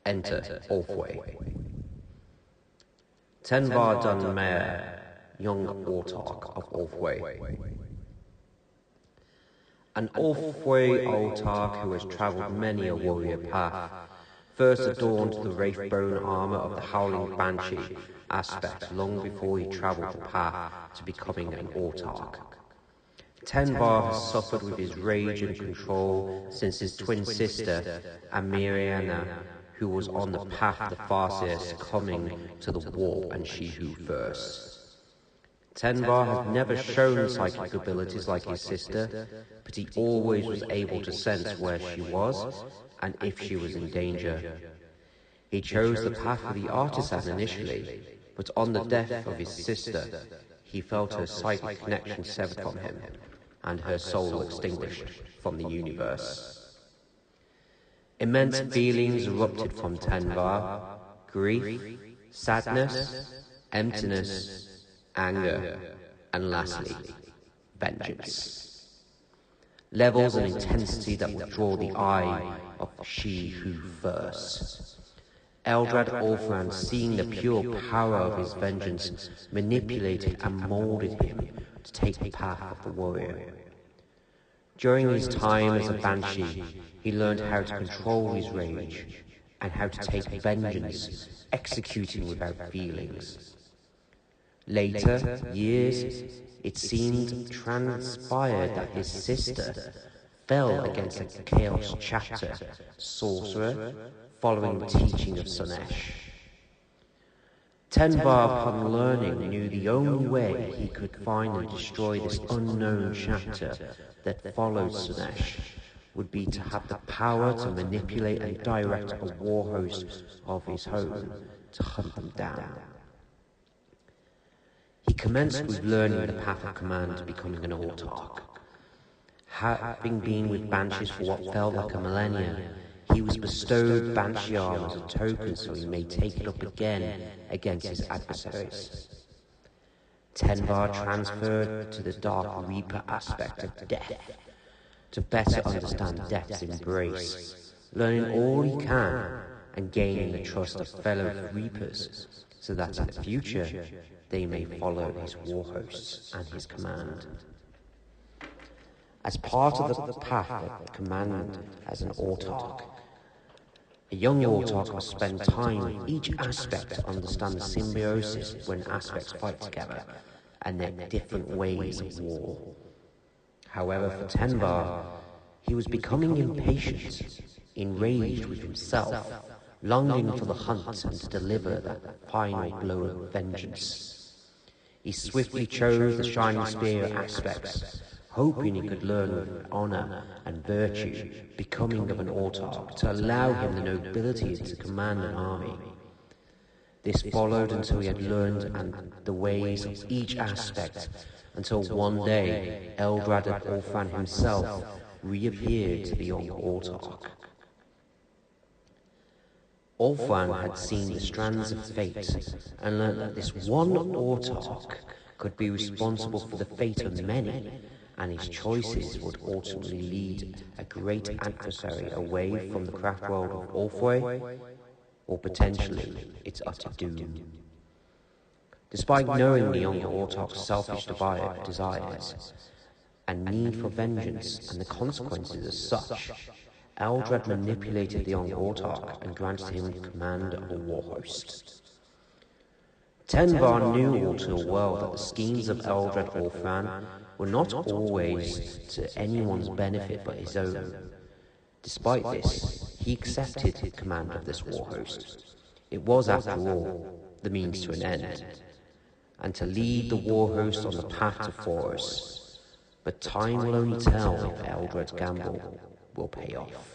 Enter Ulthwe. Tenvar Dun Mayor, young autarch of Ulthwe. An Ulthwe autarch who has travelled many a warrior path, first adorned the wraith-bone armour of the howling banshee aspect long before he travelled the path to becoming an autarch. Tenvar has suffered with his rage and control since his twin sister, Amiriana, who was on the path of the Farseer, succumbing to the warp and she who first. Tenvar has never shown psychic abilities like his sister, but he always was able to sense where she was and if she was in danger. He chose the path of the artisan initially, but on the death of his sister, he felt her psychic connection severed from him, and her soul extinguished from the universe. Immense feelings erupted from Tenvar: grief, sadness, emptiness, anger, and lastly, vengeance. Levels of intensity that would draw the eye of she who first. Eldrad Ulthwe, seeing the pure power of his vengeance, manipulated and moulded him to take the path of the warrior. During his time as a banshee, he learned how to control his rage and how to take vengeance, executing without feelings. Later years, it seemed transpired that his sister fell against a Chaos Chapter sorcerer following the teaching of Slaanesh. Tenvar, upon learning, knew the only way he could find and destroy this unknown chapter that followed Slaanesh would be to have the power to manipulate and direct a war host of his own to hunt them down. He commenced with learning the path of command to becoming an autarch. Having been with banshees for what felt like a millennia, he was bestowed banshee arm as a token so he may take it up again against his adversaries. Tenvar transferred to the Dark Reaper aspect of death to better understand death's embrace, learning all he can and gaining the trust of fellow Reapers so that in the future they may follow his war hosts and his command. As part of the path of command as an autarch, a young autarch must spend time with each aspect to understand the symbiosis when aspects fight together and their different ways of war. However, for Tenvar, he was becoming impatient, enraged with himself, longing for the hunt and to deliver that final blow of vengeance. He swiftly chose the Shining Spear aspects, hoping he could learn with honor and virtue, becoming of an autarch, to allow him the nobility to command an army. This followed until he had learned the ways of each aspect, until one day Eldrad Ulthwe himself reappeared to the young autarch. Ulthwe had seen the strands of fate and learned that this one autarch could be responsible for the fate of many, and his choices would ultimately lead a great adversary away from the craft world of Ulthwe, or potentially its utter doom. Despite knowing the young autarch's selfish desires and need for vengeance and the consequences as such, Eldrad manipulated the young autarch and granted him command of a war host. Tenvar knew all too well that the schemes of Eldrad Ulthwe were not always to anyone's benefit but his own. Despite this, he accepted command of this war host. It was, after all, the means to an end, and to lead the war host on the path to Forest. But time will only tell if Eldred's gamble will pay off.